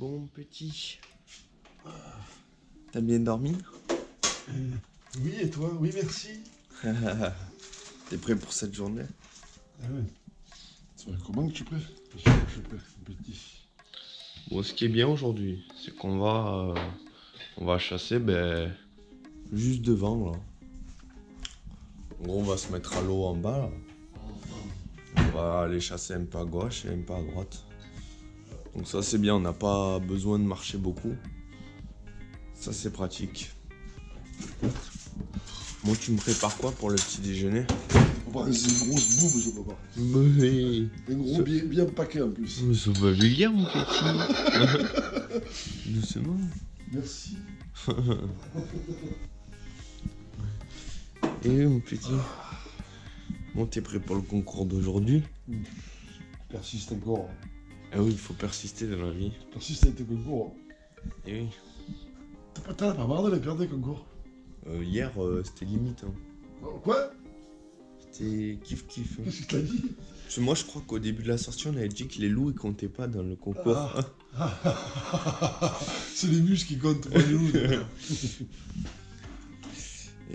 Bon petit, t'as bien dormi? Oui, et toi? Oui, merci. T'es prêt pour cette journée? Ah ouais. Ça va, comment que tu peux? Je suis prêt, petit. Bon, ce qui est bien aujourd'hui, c'est on va chasser juste devant là. En gros, on va se mettre à l'eau en bas là. On va aller chasser un peu à gauche et un peu à droite. Donc ça c'est bien, on n'a pas besoin de marcher beaucoup. Ça c'est pratique. Bon, tu me prépares quoi pour le petit déjeuner? Papa, c'est une grosse boube, ce papa. Mais Un gros bien paquet en plus. ça va vulgaire mon petit. Doucement. Merci. Et mon petit. Bon, t'es prêt pour le concours d'aujourd'hui? Persiste encore. Ah oui, il faut persister dans la vie. Persiste avec tes concours. Et oui. T'en as pas marre de les perdre, les concours? Hier, c'était limite. Hein. Oh, quoi? C'était kiff. Hein. Qu'est-ce que t'as dit? Parce que moi, je crois qu'au début de la sortie, on avait dit que les loups, ils comptaient pas dans le concours. C'est les muscles qui comptent, pas les loups.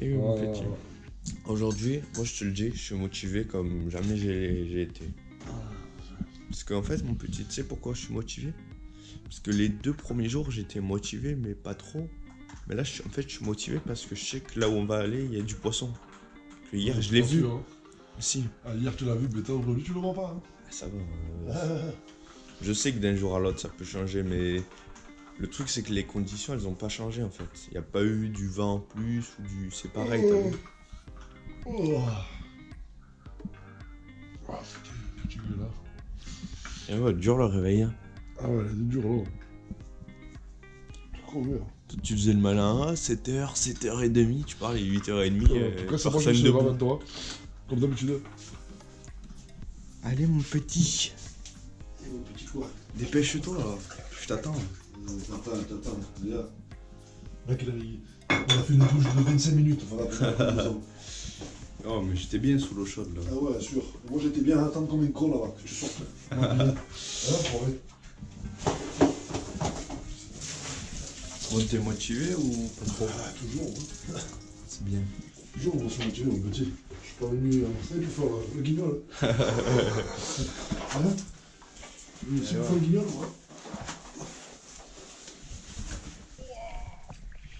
Et oui, mon petit. Aujourd'hui, moi, je te le dis, je suis motivé comme jamais j'ai été. Parce qu'en fait, mon petit, tu sais pourquoi je suis motivé? Parce que les 2 premiers jours, j'étais motivé, mais pas trop. Mais là, je suis motivé parce que je sais que là où on va aller, il y a du poisson. Que hier, je l'ai vu. Sûr, hein. Si. Ah, hier, tu l'as vu, mais toi, aujourd'hui, tu le vois pas. Hein. Ça va. Je sais que d'un jour à l'autre, ça peut changer, mais le truc, c'est que les conditions, elles ont pas changé, en fait. Il n'y a pas eu du vent en plus ou du... C'est pareil, t'as vu? Oh. Ah, tu veux là. Et ouais, dur le réveil. Hein. Ah ouais, c'est dur là. Trop dur. Toi, tu faisais le malin à 7h, 7h30, tu parles, il est 8h30. En tout cas, c'est moi qui suis devant toi. Comme d'habitude. Allez, mon petit. Et mon petit quoi? Dépêche-toi, là. Je t'attends. T'attends. Déjà. Mec, on a fait une douche de 25 minutes. Oh, mais j'étais bien sous l'eau chaude, là. Ah ouais, sûr. Moi, j'étais bien à attendre comme une con là-bas, que tu sortes. Bon, t'es motivé ou pas trop? Ah, toujours. Hein. C'est bien. Toujours, on se motive, mon petit. Je suis pas venu à Marseille pour faire le guignol. Hein? C'est pour faire le guignol, moi.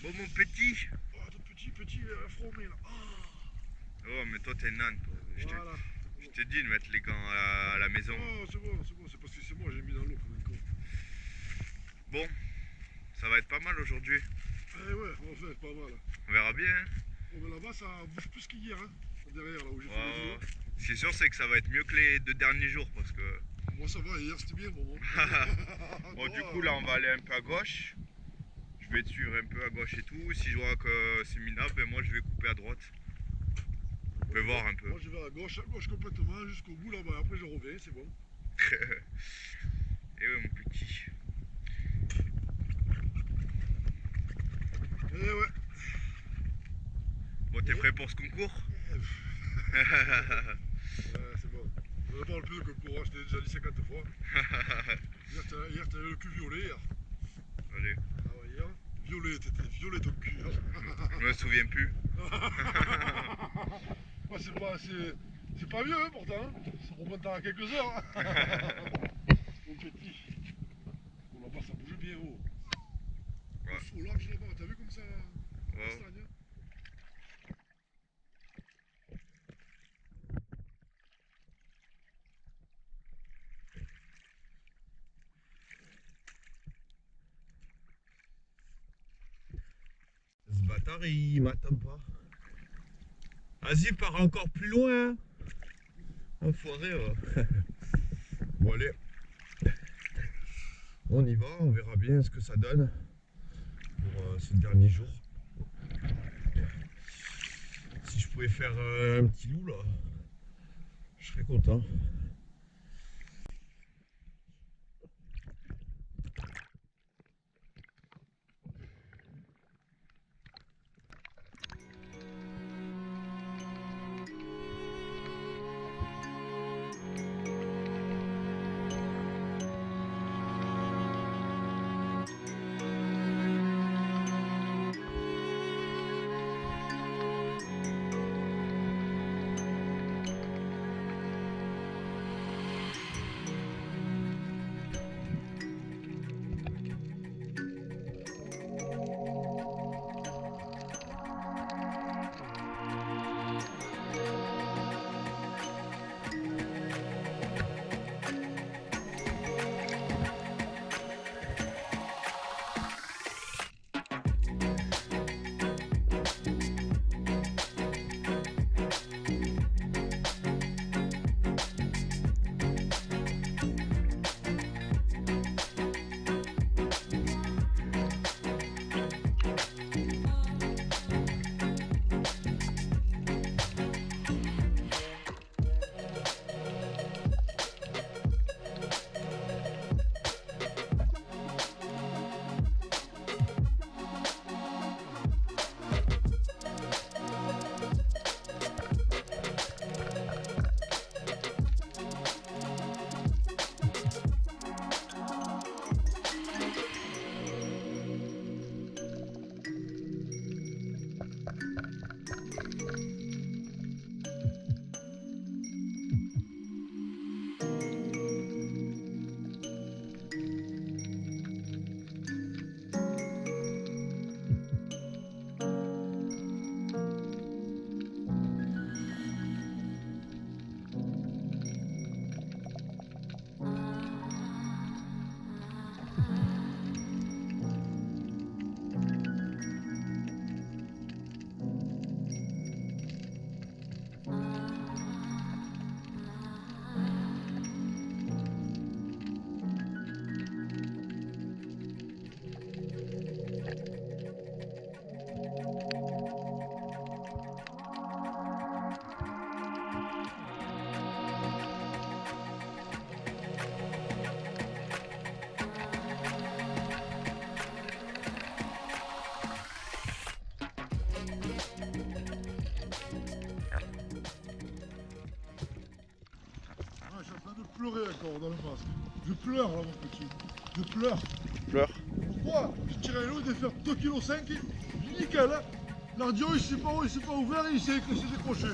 Bon, mon petit. Oh, tout petit, fromé là. Oh, mais toi, t'es nan, toi. Voilà. Je t'ai dit de mettre les gants à la maison. Oh, c'est bon, c'est parce que c'est moi, j'ai mis dans l'eau comme un con. Bon, ça va être pas mal aujourd'hui. Eh ouais, en fait, pas mal. On verra bien. Hein. Oh, mais là-bas, ça bouge plus qu'hier, hein. Derrière, là où j'ai fait les yeux. Ce qui est sûr, c'est que ça va être mieux que les 2 derniers jours parce que. Moi, ça va, hier, c'était bien, bon. Bon, du coup, là, on va aller un peu à gauche. Je vais te suivre un peu à gauche et tout. Si je vois que c'est minable, ben moi, je vais couper à droite. Je vais voir un peu. Moi, je vais à gauche complètement, jusqu'au bout, là-bas. Après, je reviens, c'est bon. Et ouais, mon petit. Eh ouais. Bon, t'es prêt pour ce concours? Ouais, c'est bon. On en parle plus de concours, je t'ai déjà dit 50 fois. Hier, t'avais le cul violet, hier. Allez. Ah ouais, hier, t'étais violet ton cul. Hein. Je me souviens plus. Ouais, c'est pas mieux, hein, pourtant. Ça remonte à quelques heures. Hein. Mon petit. Bon, là-bas, ça bouge bien haut. Ouais. Au large, là-bas, t'as vu comme ça Ouais. castagne, hein. Ce bâtard, il m'attend pas. Vas-y, pars encore plus loin. Enfoiré, va. Bon, allez. On y va, on verra bien ce que ça donne pour ce dernier jour. Si je pouvais faire un petit loup, là, je serais content. Je suis en train de pleurer encore dans le masque. Je pleure là mon petit. Je pleure. Pleure. Pourquoi? J'ai tiré un lot de faire 2,5 kg. Nickel hein. L'ardio il s'est pas ouvert et il s'est décroché.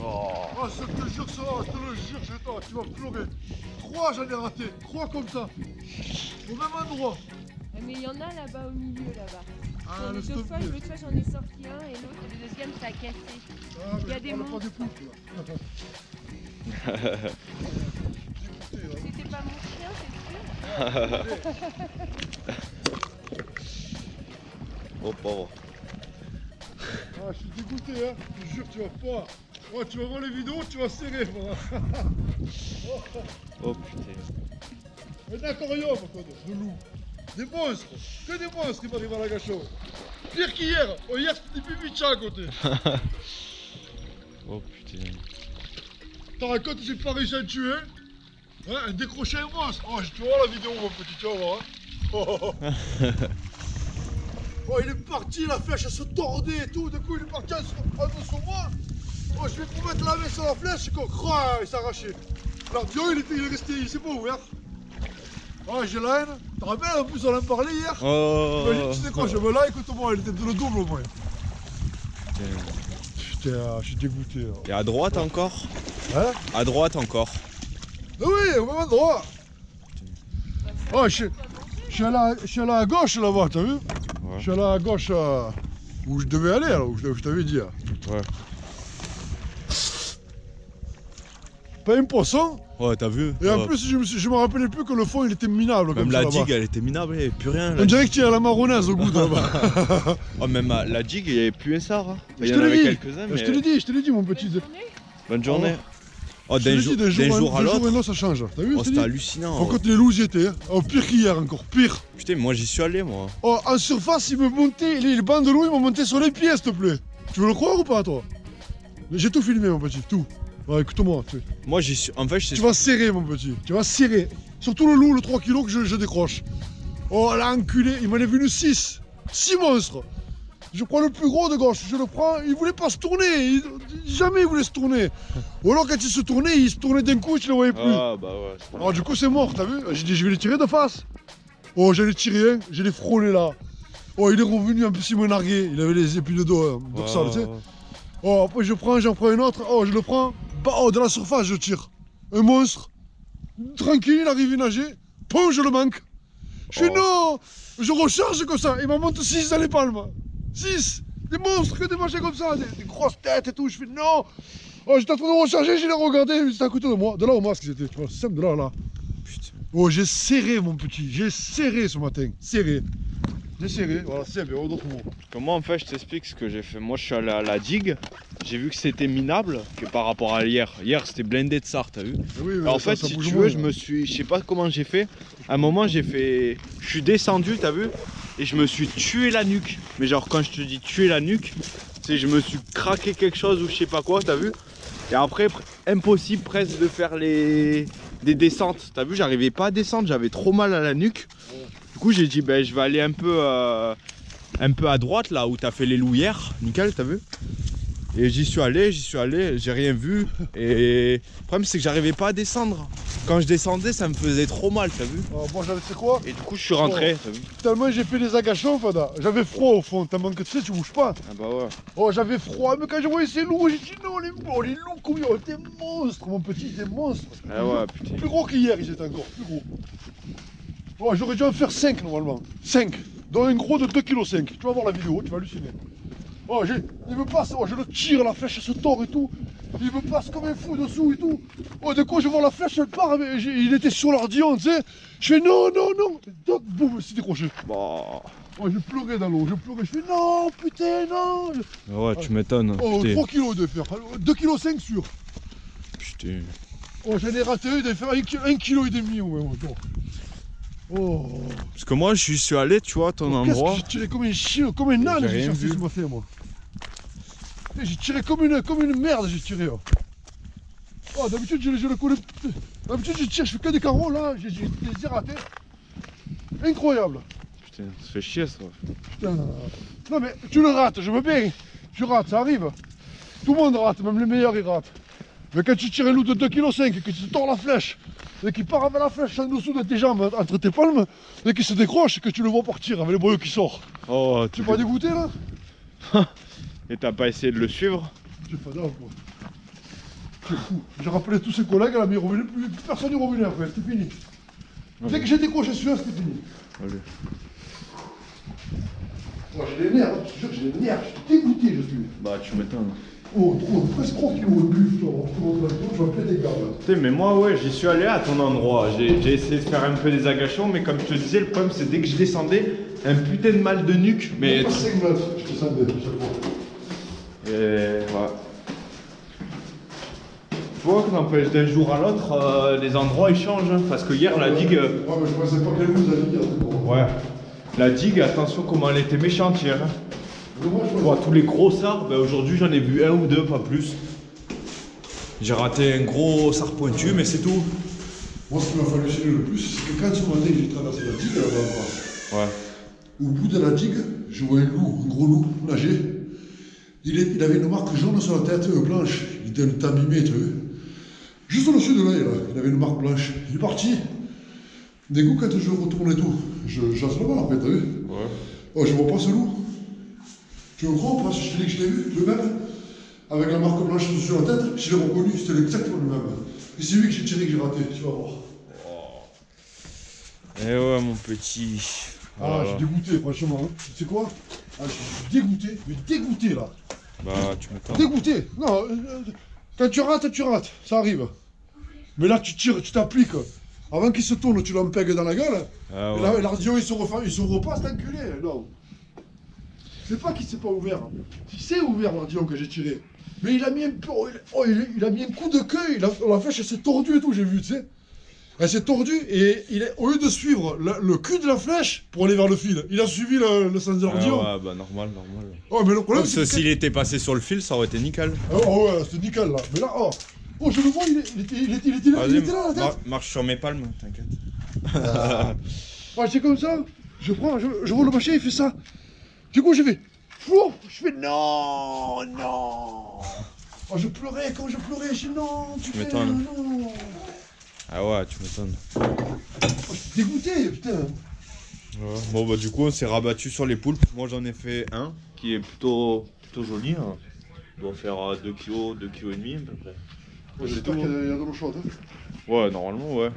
Oh. Ah je te jure ça, je te le jure, tu vas pleurer. 3 j'en ai raté, 3 comme ça. Au même endroit. Ah, mais il y en a là-bas au milieu là-bas. Ah Sur les laisse deux tomber. fois, l'autre fois j'en ai sorti un et l'autre, le deuxième ça a cassé. Ah Il y a mais des je parle pas monstres. des poulpes là. Dégoûté, hein. C'était pas mon chien, c'est sûr. Oh pauvre. Ah, je suis dégoûté, hein. Je te jure, tu vas pas. Oh, tu vas voir les vidéos, tu vas serrer, moi. Oh putain. Un aquarium, quoi, de loup. Des monstres. Que des monstres qui m'arrivent à la gâchot. Pire qu'hier. Oh, hier, c'était des pipichas à côté. Oh putain. T'en racontes, j'ai pas réussi à le tuer. Ouais, un décroché un monstre. Oh, tu vas voir la vidéo, mon petit, tu vas voir. Hein. Oh. Oh, il est parti, la flèche, elle se tordait et tout. Du coup, il est parti en dessous sur moi. Oh, je vais pour mettre la main sur la flèche, quoi. Il s'est arraché. L'ardio, il est resté, il s'est pas ouvert. Oh, j'ai la haine. T'as rappelles, en plus, on en parlait hier. Oh. Imagine, tu sais quoi, je me là, écoute-moi, il était de le double au moins. Putain, je suis dégoûté. Là. Et à droite encore? Hein? À droite encore. Ah oui, au même endroit. Oh, je suis allé à gauche là-bas, t'as vu? Ouais. Je suis allé à gauche où je devais aller, là, où je t'avais dit. Là. Ouais. Pas un poisson. Ouais, t'as vu? Et en Ouais. plus, je me rappelais plus que le fond il était minable. Même comme la ça, là-bas. digue, elle était minable, il n'y avait plus rien. On dirait que tu es à la marronnaise au goût de là-bas. Oh, même la digue, il n'y avait plus un sard. Hein. Je Il y te en avait l'ai dit. quelques-uns, Je mais. te l'ai dit, mon petit. Bonne journée. Oh, Je te d'un l'ai jour, dit, d'un jour à d'un jour et l'autre. l'autre, ça change. T'as vu? Oh, je t'ai c'était dit. hallucinant. Oh, quand les loups y étaient. Hein. Oh, pire qu'hier encore, pire. Putain, mais moi j'y suis allé, moi. Oh, en surface, ils me montaient, les bancs de loup, ils m'ont monté sur les pieds, s'il te plaît. Tu veux le croire ou pas, toi? J'ai tout filmé, mon petit, tout. Ouais, écoute-moi. Moi j'y suis. En fait, je sais. Tu vas serrer, mon petit. Tu vas serrer. Surtout le loup, le 3 kg que je décroche. Oh, l'enculé, il m'en est venu 6. 6 monstres. Je prends le plus gros de gauche, je le prends. Il voulait pas se tourner. Jamais il voulait se tourner. Ou alors, quand il se tournait d'un coup, je le voyais plus. Ah, bah ouais. c'est pas Alors, du coup, c'est mort, t'as vu? J'ai dit, je vais les tirer de face. Oh, j'en ai tiré un, j'ai les frôlé là. Oh, il est revenu, en plus, il m'a nargué. Il avait les épis de dos, dorsal, tu sais. Oh, après, j'en prends un autre. Oh, je le prends. Bah, oh, de la surface, je tire. Un monstre. Tranquille, il arrive à nager. Pum, je le manque. Je fais non. Je recharge comme ça. Il m'en monte 6 dans les palmes. 6. Des monstres, que des machins comme ça. Des grosses têtes et tout. Je fais non. Oh, j'étais en train de recharger, je l'ai regardé. C'était à côté de moi. De là au masque, c'était. Tu vois, c'est simple, de là à là. Putain. Oh, j'ai serré, mon petit. J'ai serré ce matin. Serré. J'ai serré. Voilà, c'est bien. D'autres mots. Comment en fait je t'explique ce que j'ai fait. Moi je suis allé à la digue, j'ai vu que c'était minable que par rapport à hier. Hier c'était blindé de sard, t'as vu? Oui, mais Alors, en ça- fait ça si bouge tu moins, veux, là. je sais pas comment j'ai fait. À un moment j'ai fait. Je suis descendu, t'as vu? Et je me suis tué la nuque. Mais genre quand je te dis tuer la nuque, c'est je me suis craqué quelque chose ou je sais pas quoi, t'as vu? Et après, impossible presque de faire des descentes. T'as vu, j'arrivais pas à descendre, j'avais trop mal à la nuque. Du coup j'ai dit ben je vais aller un peu à droite là où t'as fait les loups hier, nickel, t'as vu? Et j'y suis allé, j'ai rien vu. Et le problème c'est que j'arrivais pas à descendre. Quand je descendais ça me faisait trop mal, t'as vu? Oh, moi, j'avais, tu sais quoi? Et du coup je suis rentré, t'as vu? Tellement j'ai fait des agachons, Fada. J'avais froid au fond, tellement que tu sais, tu bouges pas. Ah bah ouais. Oh, j'avais froid, mais quand je voyais ces loups, j'ai dit non, les loups, combien? Oh, des monstres, mon petit, des monstres. Ah ouais, putain. Plus gros qu'hier, ils étaient encore, plus gros. Oh, j'aurais dû en faire 5 normalement. 5. Dont un gros de 2,5 kg. Tu vas voir la vidéo, tu vas halluciner. Oh, il me passe, oh, je le tire, la flèche elle se tord et tout. Il me passe comme un fou dessous et tout. Oh, de quoi je vois la flèche, elle part, mais il était sur l'ardillon, tu sais. Je fais non, non, non. Donc, boum, c'est décroché. Bah. Oh, je pleurais dans l'eau, je pleurais. Je fais non, putain, non. Ouais, tu m'étonnes. Oh, Putain. 3 kilos de fer. 2,5 kg sûr. Putain. Oh, j'en ai raté un, il devait faire 1,5 kg au même. Oh. Parce que moi, je suis allé, tu vois, à ton endroit. J'ai tiré comme un chien, comme un âne, J'ai j'ai rien cherché vu. ce matin, moi. J'ai tiré comme une merde, j'ai tiré. Oh, oh d'habitude, je le connais. D'habitude, je tire, je fais que des carreaux, là, j'ai les ai ratés. Incroyable. Putain, ça fait chier ça. Putain. Non, mais tu le rates, je veux bien. Tu rates, ça arrive. Tout le monde rate, même les meilleurs, ils ratent. Mais quand tu tires un loup de 2,5 kg, que tu tords la flèche, et qu'il part avec la flèche en dessous de tes jambes, entre tes palmes, et qu'il se décroche, et que tu le vois partir avec les boyaux qui sortent. Oh, Tu es pas dégoûté là? Et t'as pas essayé de le suivre? Tu es pas dingue quoi. C'est fou. J'ai rappelé tous ses collègues, là, mais il revenait plus personne n'y revenait après, c'était fini. Dès que j'ai décroché celui-là, c'était fini. Allez. Moi j'ai les nerfs, je te jure que j'ai les nerfs, je suis dégoûté, je suis. Bah, tu m'étonnes. Oh, trop, presque 3 kilos de buffle, je vais appeler des gars là. Putain, mais moi, ouais, j'y suis allé à ton endroit. J'ai essayé de faire un peu des agations, mais comme je te disais, le problème c'est dès que je descendais, un putain de mal de nuque. Mais. Pas 5 mètres, je te sens bien, chaque fois. Et ouais. Tu vois que n'empêche d'un jour à l'autre, les endroits ils changent. Hein, parce que hier, la digue. Ouais, mais je pensais pas qu'elle nous allait dire. Ouais. La digue, attention comment elle était méchante hier. Hein. Moi, je Tu vois, tous les gros sards, ben, aujourd'hui j'en ai vu un ou deux, pas plus. J'ai raté un gros sard pointu, mais c'est tout. Moi, ce qui m'a halluciné le plus, c'est que quand ce matin j'ai traversé la digue là-bas, Ouais. au bout de la digue, je vois un loup, un gros loup, nager. Il avait une marque jaune sur la tête, blanche. Il était abîmé, tu vois. Juste au-dessus de l'œil, là, il avait une marque blanche. Il est parti. Des coups, quand je retourne et tout, je chasse là-bas, après, t'as vu? Ouais. Oh, je vois pas ce loup. Tu me crois, parce que je te dis que je l'ai vu, le même, avec la marque blanche sur la tête, je l'ai reconnu, c'était exactement le même. Et c'est lui que j'ai tiré, que j'ai raté, tu vas voir. Eh ouais, mon petit. Ah, Voilà. je suis dégoûté, franchement. Hein. Tu sais quoi? Ah, je suis dégoûté, mais dégoûté là. Bah, tu m'étonnes. Dégoûté. Non, quand tu rates, ça arrive. Mais là, tu tires, tu t'appliques. Avant qu'il se tourne, tu l'empègues dans la gueule. Ah Et ouais. là, l'ardillon, il se repasse, cet enculé. Non. C'est pas qu'il s'est pas ouvert. Il s'est ouvert, l'ardillon que j'ai tiré. Mais il a mis un peu. Oh, il a mis un coup de queue. La flèche, elle s'est tordue et tout, j'ai vu, tu sais. Elle s'est tordue et au lieu de suivre le cul de la flèche pour aller vers le fil, il a suivi le sens de l'ardillon. Ah ouais, bah normal. Oh, mais le problème, Parce que c'est que. s'il était passé sur le fil, ça aurait été nickel. Oh, ouais, c'était nickel là. Mais là, oh, je le vois, il était là, la tête. Marche sur mes palmes, t'inquiète. Ouais, c'est comme ça. Je prends, je vois le machin, il fait ça. Du coup, je fais. Fou, je fais non, non. Oh, je pleurais, quand je pleurais, je dis non, tu fais m'étonnes. non. Ah ouais, tu m'étonnes. Oh, je suis dégoûté, putain. Ouais. Bon bah du coup on s'est rabattu sur les poulpes. Moi j'en ai fait un qui est plutôt joli. Hein. Il doit faire 2 kg, 2 kg et demi à peu près. Ouais, j'espère qu'il y a de l'eau chaude. Hein. Ouais, normalement ouais.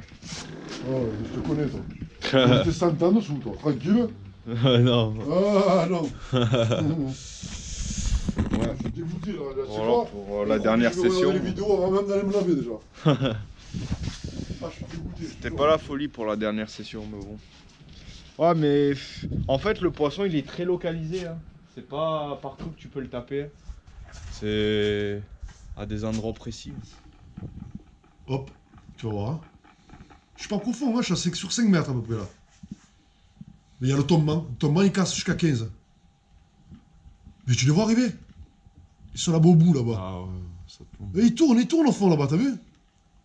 Oh, je te connais, toi. T'es 100 ans dessous, toi, tranquille. Non. Ah, non. Ouais. Je suis dégoûté, là. C'est Voilà, quoi pour la dernière Je vais regarder session. les vidéos avant même d'aller me laver, déjà. Ah, je suis dégoûté. C'était pas la folie pour la dernière session, mais bon. Ouais, mais en fait, le poisson il est très localisé. Hein. C'est pas partout que tu peux le taper. C'est à des endroits précis. Hop, tu vas voir. Hein. Je suis pas profond, hein, je suis sur 5 mètres à peu près là. Mais il y a le tombement. Le tombement il casse jusqu'à 15. Mais tu les vois arriver. Ils sont là-bas au bout là-bas. Ah ouais, ça tourne. Et ils tournent au fond là-bas, t'as vu?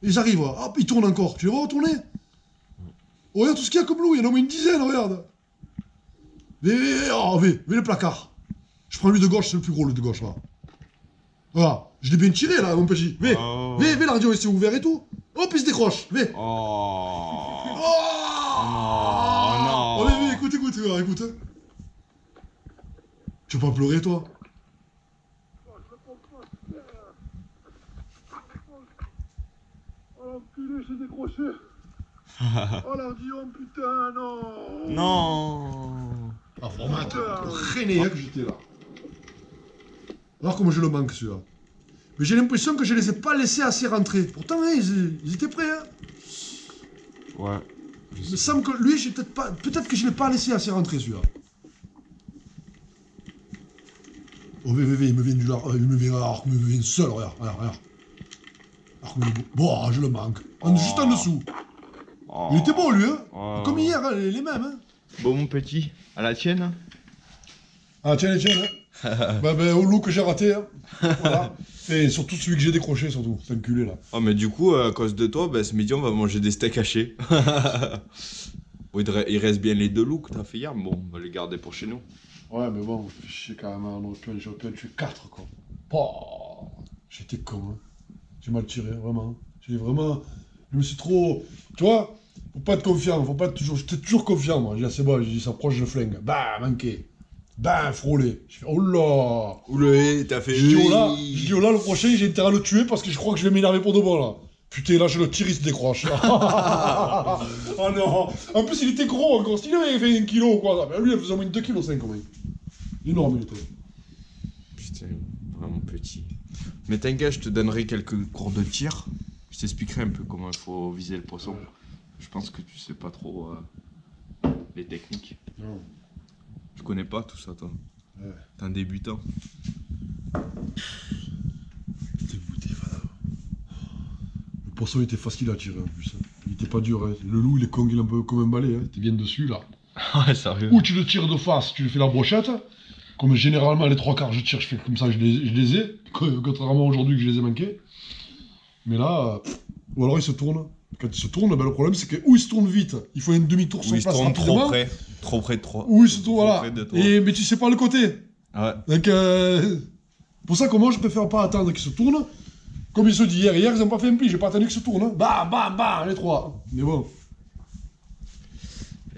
Ils arrivent, hop, ils tournent encore. Tu les vois retourner? Oh, regarde tout ce qu'il y a comme loup, il y en a au moins une dizaine, regarde. Vais le placard. Je prends lui de gauche, c'est le plus gros, lui de gauche là. Voilà, je l'ai bien tiré là, mon petit. Vais, l'ardillon il s'est ouvert et tout. Hop, il se décroche, vais. Oh. Oh, vais, écoute, regarde, écoute. Tu veux pas pleurer, toi? Oh, l'enculé, j'ai décroché. Oh, l'ardillon, putain, non. Non. Ah, vraiment, rené que j'étais là. Alors comment je le manque, celui-là. Mais j'ai l'impression que je les ai pas laissés assez rentrer. Pourtant, hein, ils étaient prêts. Hein. Ouais. Il me semble que lui, j'ai peut-être pas. Peut-être que je l'ai pas laissé assez rentrer celui-là. Oh, il me vient du lard. Il me vient seul, regarde. Bon, je le manque. Juste en dessous. Oh. Il était beau lui, hein. Oh. Comme hier, hein, les mêmes, hein. Bon, mon petit, à la tienne. Ah, tiens, hein. bah, au loup que j'ai raté, hein. Voilà. Et surtout celui que j'ai décroché, surtout. C'est enculé, là. Oh, mais du coup, à cause de toi, ce midi, on va manger des steaks hachés. Bon, il reste bien les 2 loups que t'as fait hier, mais bon, on va les garder pour chez nous. Ouais, mais bon, je sais quand même, on aurait pu en tuer 4, quoi. Oh, j'étais con, hein. J'ai mal tiré, vraiment. Je me suis trop... Tu vois, faut pas être confiant, faut pas être toujours... J'étais toujours confiant, moi. J'ai dit, c'est bon, j'ai dit, ça approche, je flingue. Bah, manqué. Bah, frôlé. Je fais, oh là. Oulé, t'as fait... Je dis, oh là, le prochain, j'ai intérêt à le tuer parce que je crois que je vais m'énerver pour de bon, là. Putain, là, je le tire, il se décroche. Oh non. En plus, il était gros encore. S'il avait fait 1 kilo ou quoi, ben, lui, il faisait au moins 2,5 kg quand même. Énorme, il était. Putain, vraiment petit. Mais t'inquiète, je te donnerai quelques cours de tir. Je t'expliquerai un peu comment il faut viser le poisson. Je pense que tu sais pas trop les techniques. Non. Tu connais pas tout ça, toi. Ouais. T'es un débutant. Dégoûté, voilà. Le poisson était facile à tirer en plus. Il était pas dur. Hein. Le loup, il est con, il est un peu comme un balai. Hein. T'es bien dessus, là. Ouais, sérieux. Ou tu le tires de face, tu lui fais la brochette. Comme généralement, les 3 quarts, je tire, je fais comme ça, je les ai. Contrairement à aujourd'hui que je les ai manqués. Mais là, ou alors il se tourne. Quand il se tourne, ben, le problème c'est que ou il se tourne vite, il faut un demi-tour sur Ou il se place tourne rapidement. trop près de toi. Ou il se tourne, voilà. Près de toi. Mais tu sais pas le côté. Ouais. Donc, pour ça que moi je préfère pas attendre qu'il se tourne. Comme il se dit hier ils ont pas fait un pli, j'ai pas attendu qu'il se tourne. Hein. Bam, bam, bam, les 3. Mais bon.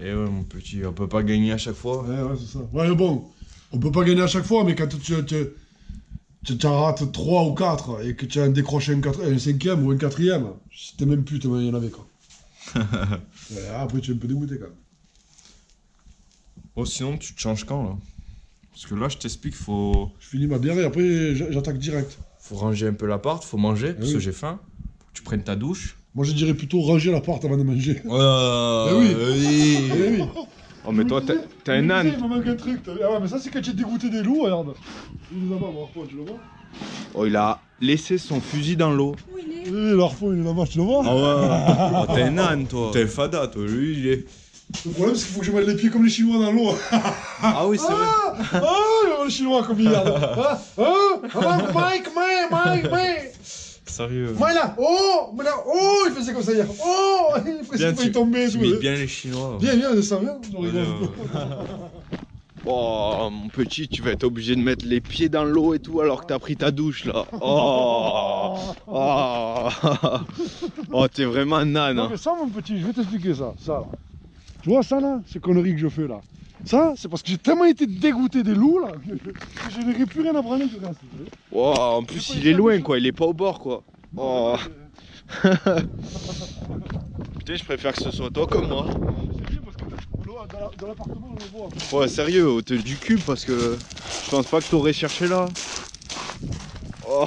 Et ouais, mon petit, on peut pas gagner à chaque fois. Ouais, c'est ça. Ouais, mais bon, on peut pas gagner à chaque fois, mais quand tu en rates 3 ou 4 et que tu as décroché un 5e ou un 4e, c'était même plus tellement il y en avait quoi. Ouais, après tu es un peu dégoûté quand même. Oh, sinon, tu te changes quand là? Parce que là, je t'explique, faut Je finis ma bière et après j'attaque direct. ranger un peu l'appart, faut manger, parce oui. que j'ai faim. Faut que tu prennes ta douche. Moi je dirais plutôt ranger l'appart avant de manger. Oui. Eh oui. Oh, mais toi, t'as un âne. Il me manque un truc. Ah ouais, mais ça c'est quand tu es dégoûté des loups, regarde. Il est là-bas, mon harpon, tu le vois? Oh, il a laissé son fusil dans l'eau. Où il est? Eh, l'harpon il est là-bas, tu le vois? Ah ouais. Oh, t'es un âne, toi. T'es un fada, toi. Lui, il est. Le problème c'est qu'il faut que je mette les pieds comme les Chinois dans l'eau. Ah oui, c'est vrai. Ah, le Chinois comme hier. Mike. Sérieux. Moi là, oh, il faisait comme ça hier. Oh, il faisait pas y tomber. Tu mets bien les Chinois. Bien, ça vient. Je rigole. Oh, mon petit, tu vas être obligé de mettre les pieds dans l'eau et tout alors que t'as pris ta douche là. Oh, t'es vraiment un âne. Non, mais ça, mon petit, je vais t'expliquer ça. Ça, là. Tu vois ça là, ces conneries que je fais là. Ça, c'est parce que j'ai tellement été dégoûté des loups là que je n'aurais plus rien à prendre du reste. Oh, en plus, il est loin quoi, il est pas au bord quoi. Oh. Putain, je préfère que ce soit toi comme moi. C'est mieux parce que dans l'appartement on le voit. Ouais, sérieux, au teu du cul parce que je pense pas que t'aurais cherché là. Oh,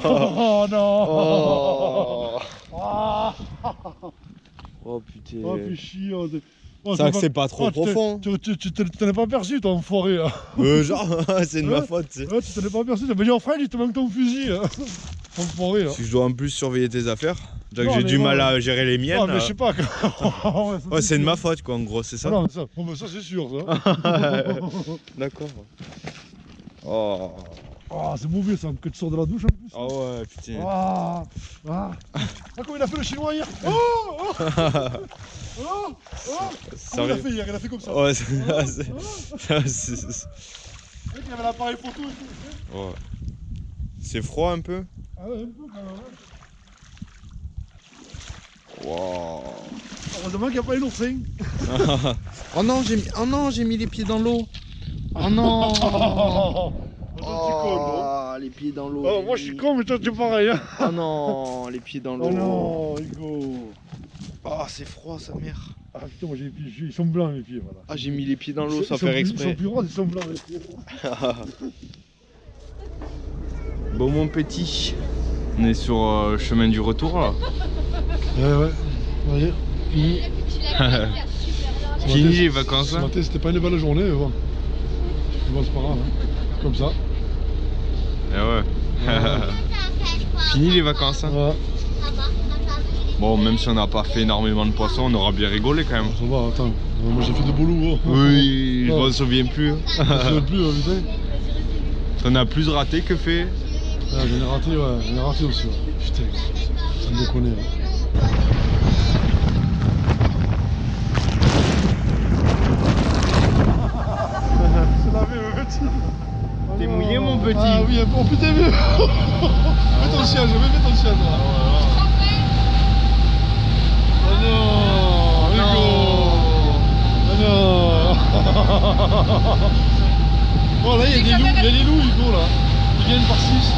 Oh non. oh. Oh putain. Oh, puis chiant. C'est vrai que c'est pas trop profond. Tu t'en es pas aperçu, toi, enfoiré là. Genre, c'est de ma faute, tu sais. Ouais, tu t'en es pas aperçu. T'as dit, oh frère, il te manque ton fusil. Hein. Enfoiré là. Si je dois en plus surveiller tes affaires, déjà que Non, j'ai mais du bon. mal à gérer les miennes. Non, mais je sais pas. Ouais, c'est de ma faute quoi, en gros, c'est ça. Ah non, mais ça, bon, mais ça c'est sûr, ça. D'accord. Oh. Ah, c'est mauvais ça, que tu sors de la douche en plus. Ah ouais, putain. Ah, comme il a fait le chinois hier. Comment il a fait hier, il a fait comme ça. Ouais, Il avait l'appareil photo et tout. Ouais. C'est froid un peu. Ah ouais, un peu quand même. Wow. Heureusement qu'il n'y a pas une oursin. Oh non, j'ai mis les pieds dans l'eau. Oh non. Oh, les pieds dans l'eau. Oh, moi je suis con, mais toi tu es pareil. Hein. Oh non, les pieds dans l'eau. Oh non, Hugo. Oh, c'est froid, sa mère. Ah putain, moi j'ai les pieds, ils sont blancs mes pieds, voilà. Ah, j'ai mis les pieds dans l'eau sans Ils sont faire plus- exprès. Ils sont plus roses, ils sont blancs les pieds. Bon, mon petit, On est sur le chemin du retour là. Ouais. Voyez, fini. Fini les vacances. Ce matin, c'était pas une belle journée, mais bon. Mais bon, c'est pas grave. Hein. Comme ça. Et ouais. Fini les vacances. Ouais. Bon, même si on n'a pas fait énormément de poissons, on aura bien rigolé quand même. Ça va, attends. Moi j'ai fait de beaux loups. Oh. Oui, je Ouais. m'en souviens plus. Je me souviens plus, putain. T'en as plus raté que fait. Ah, j'en ai raté, ouais. J'en ai raté aussi. Ouais. Putain, ça me déconne. Ouais. C'est lavé, mon petit. T'es mouillé, mon petit. Ah oui, oh putain, mais. Mets ton siège, mets ton siège. Là. Oh non, Hugo. Oh non. Bon, là, il y a des loups, Hugo, là. Ils viennent par 6.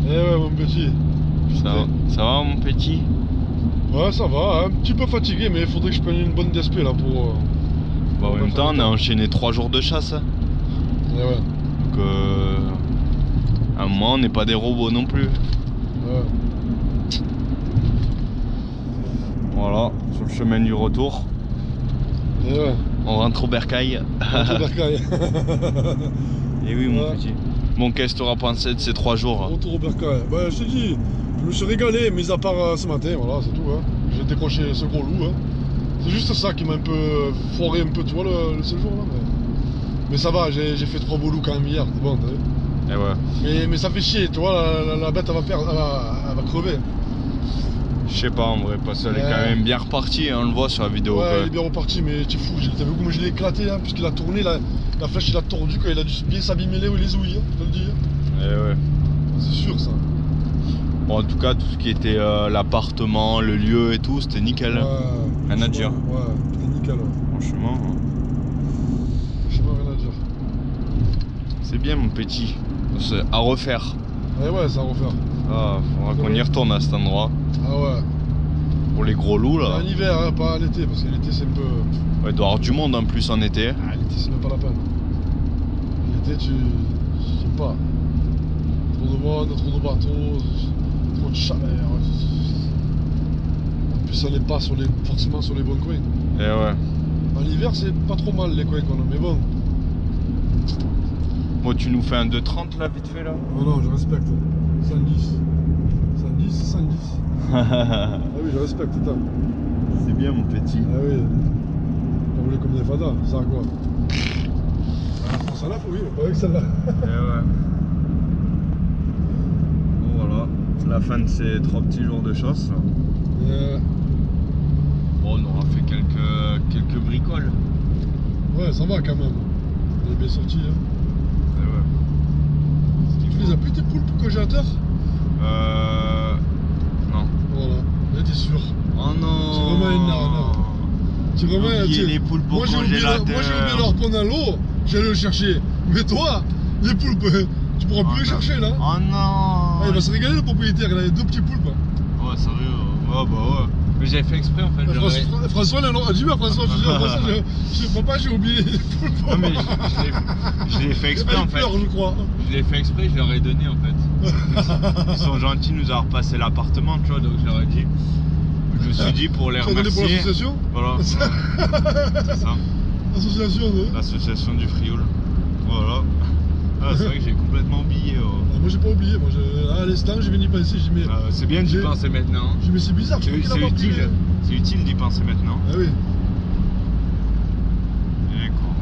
Eh ouais, mon petit. Ça va mon petit? Ouais, ça va, un petit peu fatigué, mais il faudrait que je prenne une bonne DSP là pour. Bah, en même temps, on a enchaîné 3 jours de chasse. Eh ouais. Donc, à un moment, on n'est pas des robots non plus. Ouais. Voilà, sur le chemin du retour, Eh ouais. on rentre au bercail. Retour bercail. Et oui, mon Ouais. petit. Bon, qu'est-ce que tu auras pensé de ces 3 jours? Retour au bercail. Bah, je te dis, je me suis régalé, mis à part ce matin, voilà, c'est tout. Hein. J'ai décroché ce gros loup. Hein. C'est juste ça qui m'a un peu foiré un peu, tu vois, le séjour là. Mais ça va, j'ai fait 3 beaux loups quand même hier, c'est bon, t'as vu. Et ouais. Mais ça fait chier, tu vois, la bête elle va perdre, elle va crever. Je sais pas en vrai, parce qu'elle est quand même bien repartie, hein, on le voit sur la vidéo. Ouais, quoi. il est bien reparti, mais tu es fou, t'as vu comment je l'ai éclaté, hein, puisqu'il a tourné, la flèche il a tordu, quand il a dû bien s'abîmer les ouïes, hein, je te le dis. Hein. Et ouais. C'est sûr ça. Bon, en tout cas, tout ce qui était l'appartement, le lieu et tout, c'était nickel. Rien à dire. Ouais, c'était nickel. Ouais. Franchement, hein. Franchement, rien à dire. c'est bien mon petit. C'est à refaire. Ouais, ça à refaire. Ah, faudra qu'on y retourne à cet endroit. Ah ouais. Pour les gros loups là. En hiver, hein, pas l'été, parce que l'été c'est un peu. Ouais, il doit y avoir du monde en plus en été. Ah, l'été c'est même pas la peine. L'été, je sais pas. Trop de monde, trop de bateaux, trop de chaleur. En plus, on n'est pas forcément sur les bons coins. Et ouais. En hiver, c'est pas trop mal les coins qu'on a, mais bon. Bon, tu nous fais un 2,30 là, vite fait là. Non, je respecte. 110. 110, 110. Ah oui, je respecte, attends. C'est bien mon petit. Ah oui. On voulait comme des fadas, ça à quoi? Ah, ça là, oui, pas avec celle-là. Et ouais. Bon, voilà, la fin de ces 3 petits jours de chasse. Bon, on aura fait quelques bricoles. Ouais, ça va quand même. On est bien sorti. Hein. Et ouais. Tu les as plus tes poules pour congélateur? Non. Voilà, là t'es sûr. Oh non. C'est vraiment énorme. Tu remets. Oublié les poules pour moi j'ai oublié congélateur. de leur prendre à l'eau, j'allais le chercher. Mais toi, les poules, tu pourras plus les chercher là. Oh non. Ah, il va se régaler le propriétaire, il a 2 petits poules. Ouais, sérieux. Ouais, bah ouais. Mais j'avais fait exprès en fait. François, il a dit, François, papa, j'ai oublié les poules. Non, mais je l'ai fait exprès en Il fait. pleure, je crois. Je l'ai fait exprès, je leur ai donné en fait. Ils sont gentils de nous avoir passé l'appartement, tu vois, donc je leur ai dit. Je me suis dit pour les Tu as donné pour remercier. l'association? Voilà. C'est ça. L'association de. L'association du Frioul. Voilà. Ah, c'est vrai que j'ai complètement oublié. Ah, moi j'ai pas oublié, à l'instant j'ai venu y penser, j'ai dit mais. C'est bien d'y J'ai- penser maintenant. J'ai dit mais c'est bizarre, je crois qu'il a pas pris. C'est utile d'y penser maintenant. Ah oui. D'accord.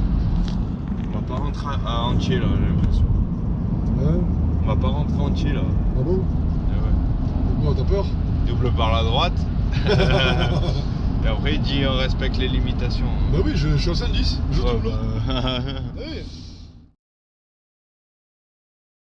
On va pas rentrer à entier là, j'ai l'impression. Ouais. On va pas rentrer entier là. Ah bon? Eh ouais. Pourquoi, t'as peur? Double par la droite. Et après il dit on respecte les limitations. Bah oui, je suis à 110, je Ouais, trouve là. bah, Ah oui.